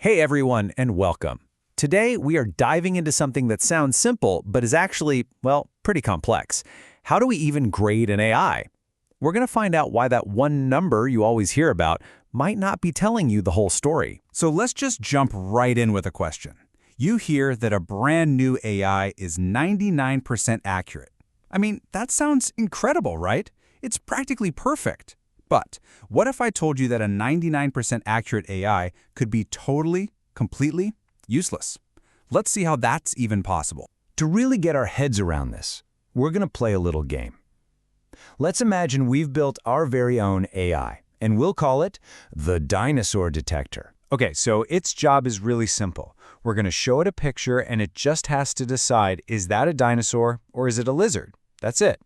Hey everyone, and welcome. Today we are diving into something that sounds simple, but is actually, well, pretty complex. How do we even grade an AI? We're going to find out why that one number you always hear about might not be telling you the whole story. So let's just jump right in with a question. You hear that a brand new AI is 99% accurate. I mean, that sounds incredible, right? It's practically perfect. But what if I told you that a 99% accurate AI could be totally, completely useless? Let's see how that's even possible. To really get our heads around this, we're going to play a little game. Let's imagine we've built our very own AI, and we'll call it the dinosaur detector. Okay, so its job is really simple. We're going to show it a picture, and it just has to decide, is that a dinosaur or is it a lizard? That's it.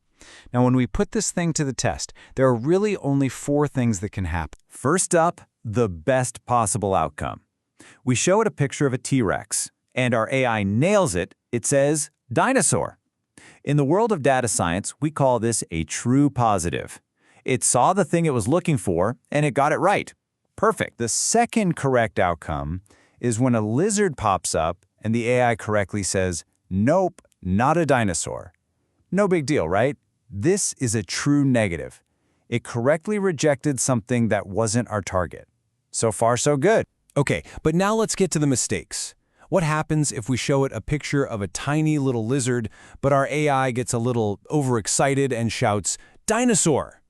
Now, when we put this thing to the test, there are really only 4 things that can happen. First up, the best possible outcome. We show it a picture of a T-Rex, and our AI nails it. It says, dinosaur. In the world of data science, we call this a true positive. It saw the thing it was looking for, and it got it right. Perfect. The second correct outcome is when a lizard pops up, and the AI correctly says, nope, not a dinosaur. No big deal, right? This is a true negative. It correctly rejected something that wasn't our target. So far, so good. Okay, but now let's get to the mistakes. What happens if we show it a picture of a tiny little lizard, but our AI gets a little overexcited and shouts, dinosaur?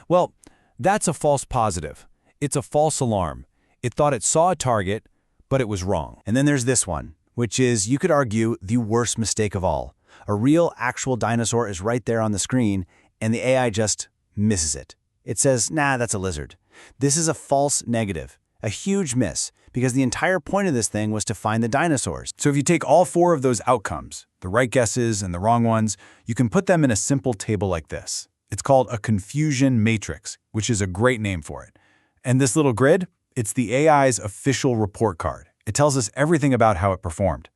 Well, that's a false positive. It's a false alarm. It thought it saw a target, but it was wrong. And then there's this one, which is, you could argue, the worst mistake of all. A real, actual dinosaur is right there on the screen, and the AI just misses it. It says, nah, that's a lizard. This is a false negative, a huge miss, because the entire point of this thing was to find the dinosaurs. So if you take all 4 of those outcomes, the right guesses and the wrong ones, you can put them in a simple table like this. It's called a confusion matrix, which is a great name for it. And this little grid, it's the AI's official report card. It tells us everything about how it performed.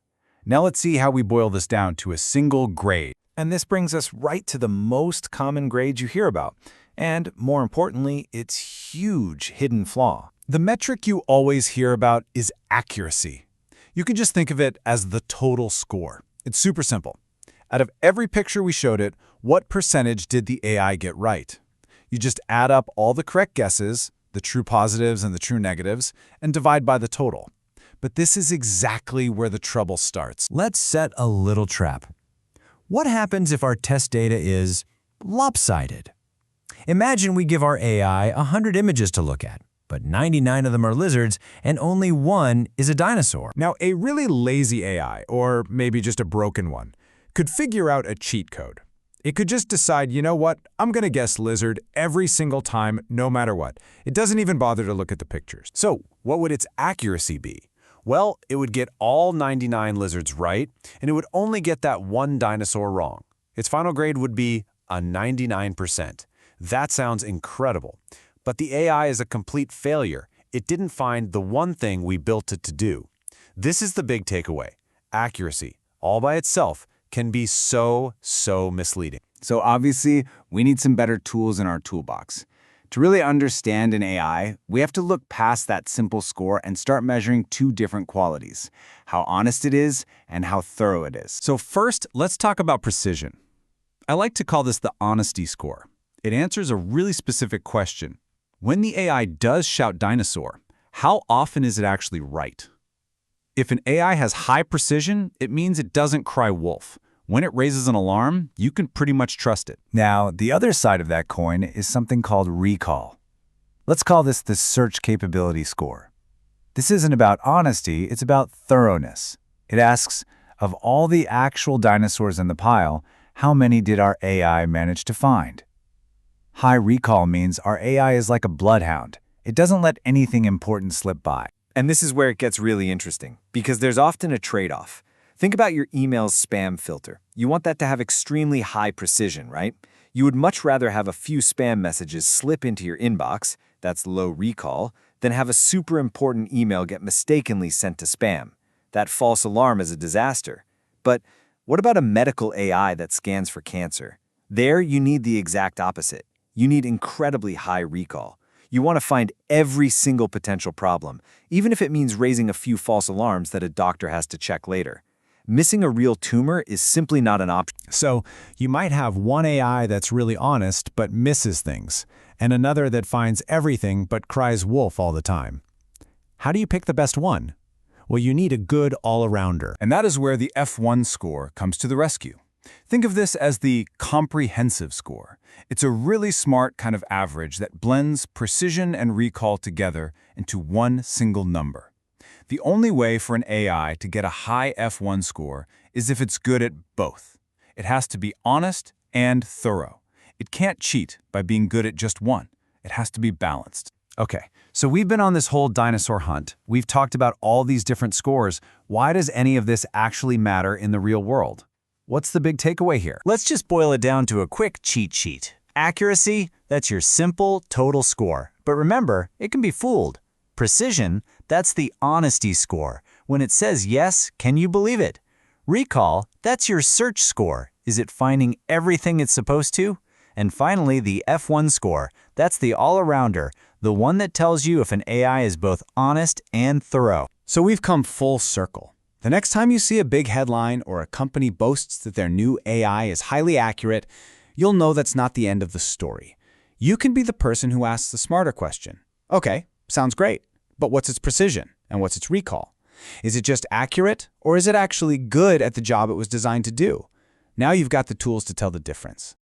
Now let's see how we boil this down to a single grade. And this brings us right to the most common grades you hear about. And more importantly, its huge hidden flaw. The metric you always hear about is accuracy. You can just think of it as the total score. It's super simple. Out of every picture we showed it, what percentage did the AI get right? You just add up all the correct guesses, the true positives and the true negatives, and divide by the total. But this is exactly where the trouble starts. Let's set a little trap. What happens if our test data is lopsided? Imagine we give our AI 100 images to look at, but 99 of them are lizards and only 1 is a dinosaur. Now, a really lazy AI, or maybe just a broken one, could figure out a cheat code. It could just decide, you know what, I'm going to guess lizard every single time, no matter what. It doesn't even bother to look at the pictures. So, what would its accuracy be? Well, it would get all 99 lizards right, and it would only get that 1 dinosaur wrong. Its final grade would be a 99%. That sounds incredible. But the AI is a complete failure. It didn't find the one thing we built it to do. This is the big takeaway. Accuracy, all by itself, can be so misleading. So obviously, we need some better tools in our toolbox. To really understand an AI, we have to look past that simple score and start measuring 2 different qualities: how honest it is and how thorough it is. So first, let's talk about precision. I like to call this the honesty score. It answers a really specific question. When the AI does shout dinosaur, how often is it actually right? If an AI has high precision, it means it doesn't cry wolf. When it raises an alarm, you can pretty much trust it. Now, the other side of that coin is something called recall. Let's call this the search capability score. This isn't about honesty, it's about thoroughness. It asks, of all the actual dinosaurs in the pile, how many did our AI manage to find? High recall means our AI is like a bloodhound. It doesn't let anything important slip by. And this is where it gets really interesting, because there's often a trade-off. Think about your email's spam filter. You want that to have extremely high precision, right? You would much rather have a few spam messages slip into your inbox, that's low recall, than have a super important email get mistakenly sent to spam. That false alarm is a disaster. But what about a medical AI that scans for cancer? There, you need the exact opposite. You need incredibly high recall. You want to find every single potential problem, even if it means raising a few false alarms that a doctor has to check later. Missing a real tumor is simply not an option. So you might have one AI that's really honest but misses things, and another that finds everything but cries wolf all the time. How do you pick the best one? Well, you need a good all-arounder. And that is where the F1 score comes to the rescue. Think of this as the comprehensive score. It's a really smart kind of average that blends precision and recall together into one single number. The only way for an AI to get a high F1 score is if it's good at both. It has to be honest and thorough. It can't cheat by being good at just one. It has to be balanced. Okay, so we've been on this whole dinosaur hunt. We've talked about all these different scores. Why does any of this actually matter in the real world? What's the big takeaway here? Let's just boil it down to a quick cheat sheet. Accuracy, that's your simple total score. But remember, it can be fooled. Precision, that's the honesty score. When it says yes, can you believe it? Recall, that's your search score. Is it finding everything it's supposed to? And finally, the F1 score, that's the all-arounder, the one that tells you if an AI is both honest and thorough. So we've come full circle. The next time you see a big headline or a company boasts that their new AI is highly accurate, you'll know that's not the end of the story. You can be the person who asks the smarter question. Okay, sounds great, but what's its precision and what's its recall? Is it just accurate, or is it actually good at the job it was designed to do? Now you've got the tools to tell the difference.